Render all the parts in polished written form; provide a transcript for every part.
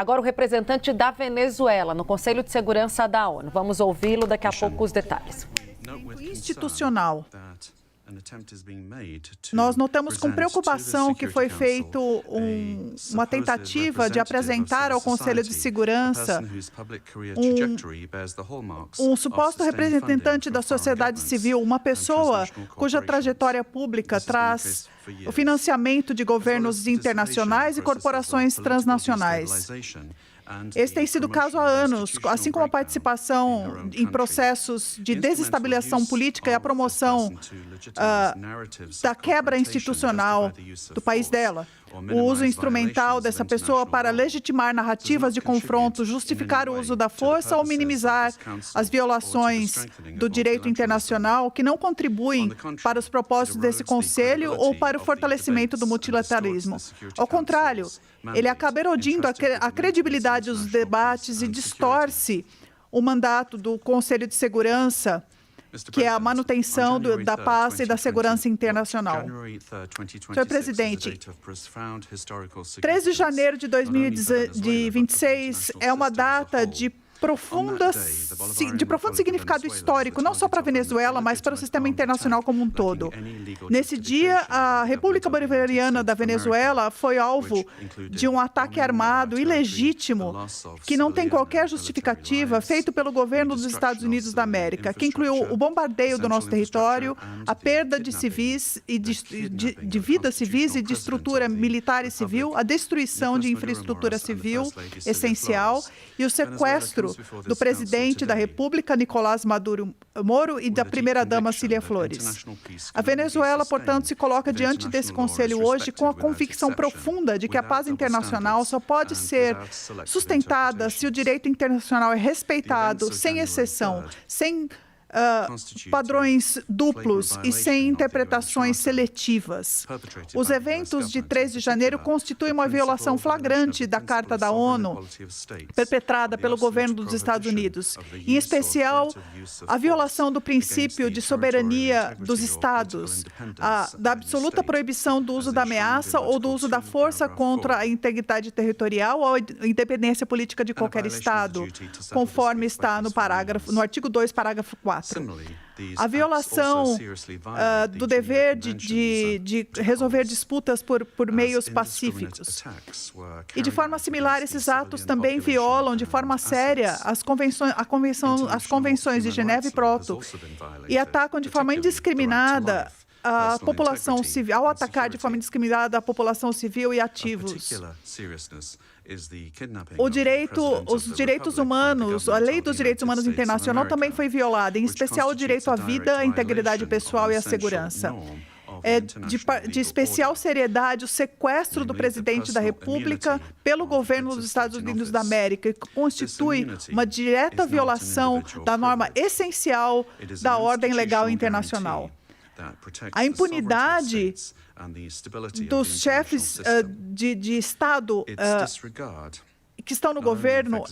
Agora, o representante da Venezuela no Conselho de Segurança da ONU. Vamos ouvi-lo daqui a pouco os detalhes. Institucional. Nós notamos com preocupação que foi feita uma tentativa de apresentar ao Conselho de Segurança um suposto representante da sociedade civil, uma pessoa cuja trajetória pública traz o financiamento de governos internacionais e corporações transnacionais. Esse tem sido o caso há anos, assim como a participação em processos de desestabilização política e a promoção da quebra institucional do país dela. O uso instrumental dessa pessoa para legitimar narrativas de confronto, justificar o uso da força ou minimizar as violações do direito internacional que não contribuem para os propósitos desse Conselho ou para o fortalecimento do multilateralismo. Ao contrário, ele acaba erodindo a credibilidade dos debates e distorce o mandato do Conselho de Segurança, que é a manutenção da paz e da segurança internacional. Senhor presidente, 3 de janeiro de 2026 é uma data de profundo significado histórico, não só para a Venezuela, mas para o sistema internacional como um todo. Nesse dia, a República Bolivariana da Venezuela foi alvo de um ataque armado ilegítimo que não tem qualquer justificativa, feito pelo governo dos Estados Unidos da América, que incluiu o bombardeio do nosso território, a perda de civis e de vidas civis e de estrutura militar e civil, a destruição de infraestrutura civil essencial e o sequestro do presidente da República, Nicolás Maduro Moro, e da primeira-dama Cília Flores. A Venezuela, portanto, se coloca diante desse Conselho hoje com a convicção profunda de que a paz internacional só pode ser sustentada se o direito internacional é respeitado, sem exceção, sem padrões duplos e sem interpretações seletivas. Os eventos de 3 de janeiro constituem uma violação flagrante da Carta da ONU, perpetrada pelo governo dos Estados Unidos, em especial a violação do princípio de soberania dos Estados, da absoluta proibição do uso da ameaça ou do uso da força contra a integridade territorial ou a independência política de qualquer Estado, conforme está no artigo 2, parágrafo 4. A violação do dever de resolver disputas por meios pacíficos. E, de forma similar, esses atos também violam de forma séria as convenções de Geneva e Proto e atacam de forma indiscriminada a população civil, ao atacar de forma indiscriminada a população civil e ativos. Os direitos humanos, a lei dos direitos humanos internacional também foi violada, em especial o direito à vida, à integridade pessoal e à segurança. É de especial seriedade o sequestro do presidente da República pelo governo dos Estados Unidos da América, que constitui uma direta violação da norma essencial da ordem legal internacional. A impunidade dos chefes de Estado que estão no governo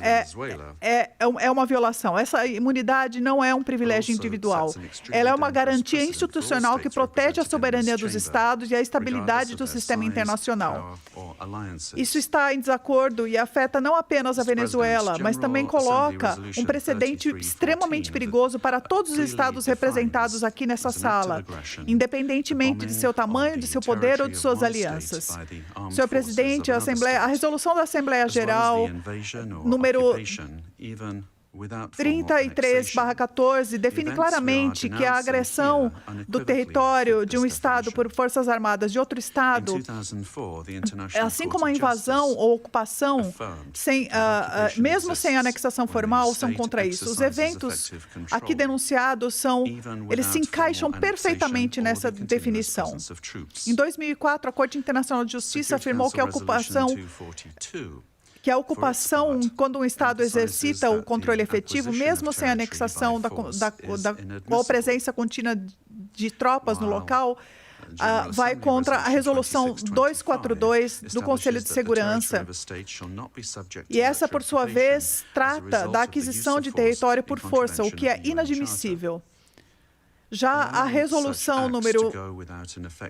é uma violação. Essa imunidade não é um privilégio individual. Ela é uma garantia institucional que protege a soberania dos Estados e a estabilidade do sistema internacional. Isso está em desacordo e afeta não apenas a Venezuela, mas também coloca um precedente extremamente perigoso para todos os Estados representados aqui nessa sala, independentemente de seu tamanho, de seu poder ou de suas alianças. Senhor presidente, a resolução da Assembleia Geral número 33/14 define claramente que a agressão do território de um Estado por forças armadas de outro Estado, assim como a invasão ou ocupação, mesmo sem anexação formal, são contra isso. Os eventos aqui denunciados eles se encaixam perfeitamente nessa definição. Em 2004, a Corte Internacional de Justiça afirmou que a ocupação, quando um Estado exercita o controle efetivo, mesmo sem anexação ou presença contínua de tropas no local, vai contra a Resolução 242 do Conselho de Segurança. E essa, por sua vez, trata da aquisição de território por força, o que é inadmissível. Já a resolução número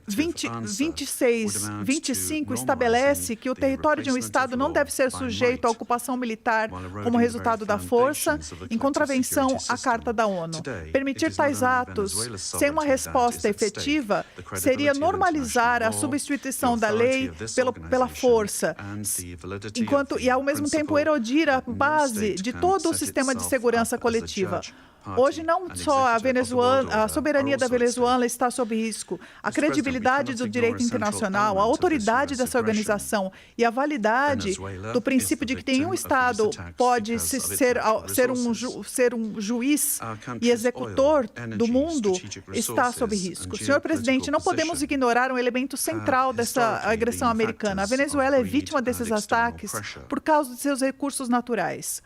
2625 estabelece que o território de um Estado não deve ser sujeito à ocupação militar como resultado da força, em contravenção à Carta da ONU. Permitir tais atos sem uma resposta efetiva seria normalizar a substituição da lei pela força, e ao mesmo tempo erodir a base de todo o sistema de segurança coletiva. Hoje, não só a soberania da Venezuela está sob risco, a credibilidade do direito internacional, a autoridade dessa organização e a validade do princípio de que nenhum Estado pode ser um juiz e executor do mundo está sob risco. Senhor presidente, não podemos ignorar um elemento central dessa agressão americana. A Venezuela é vítima desses ataques por causa de seus recursos naturais.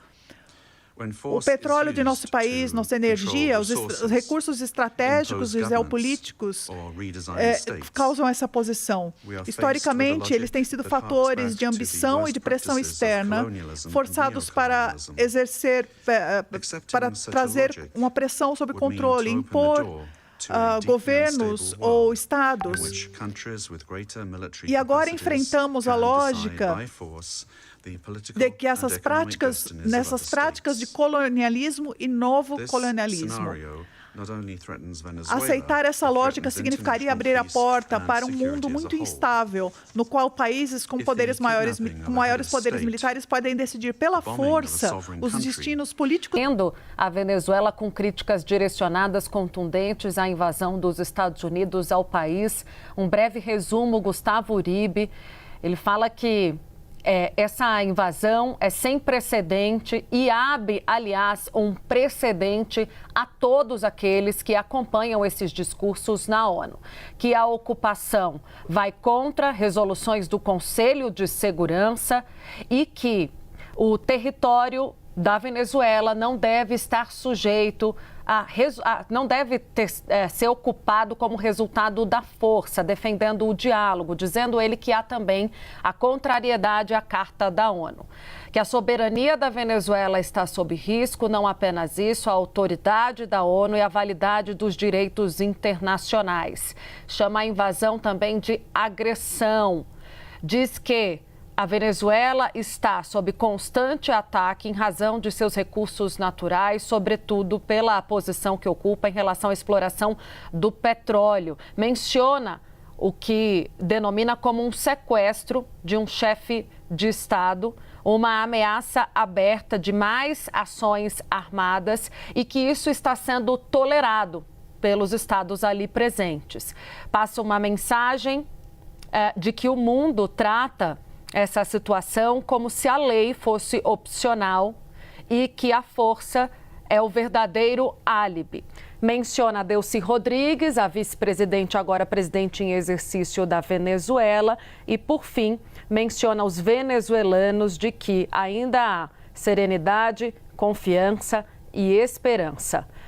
O petróleo de nosso país, nossa energia, os recursos estratégicos e geopolíticos causam essa posição. Historicamente, eles têm sido fatores de ambição e de pressão externa, forçados para trazer uma pressão sob controle, impor governos ou estados. E agora enfrentamos a lógica de que nessas práticas de colonialismo e novo colonialismo. Aceitar essa lógica significaria abrir a porta para um mundo muito instável, no qual países com maiores poderes militares podem decidir pela força os destinos políticos. A Venezuela com críticas direcionadas contundentes à invasão dos Estados Unidos ao país. Um breve resumo, Gustavo Uribe, ele fala que essa invasão é sem precedente e abre, aliás, um precedente a todos aqueles que acompanham esses discursos na ONU, que a ocupação vai contra resoluções do Conselho de Segurança e que o território da Venezuela não deve estar sujeito não deve ser ocupado como resultado da força, defendendo o diálogo, dizendo ele que há também a contrariedade à Carta da ONU. Que a soberania da Venezuela está sob risco, não apenas isso, a autoridade da ONU e a validade dos direitos internacionais. Chama a invasão também de agressão. Diz que a Venezuela está sob constante ataque em razão de seus recursos naturais, sobretudo pela posição que ocupa em relação à exploração do petróleo. Menciona o que denomina como um sequestro de um chefe de Estado, uma ameaça aberta de mais ações armadas e que isso está sendo tolerado pelos estados ali presentes. Passa uma mensagem de que o mundo trata essa situação como se a lei fosse opcional e que a força é o verdadeiro álibi. Menciona Delcy Rodrigues, a vice-presidente, agora presidente em exercício da Venezuela. E, por fim, menciona os venezuelanos de que ainda há serenidade, confiança e esperança.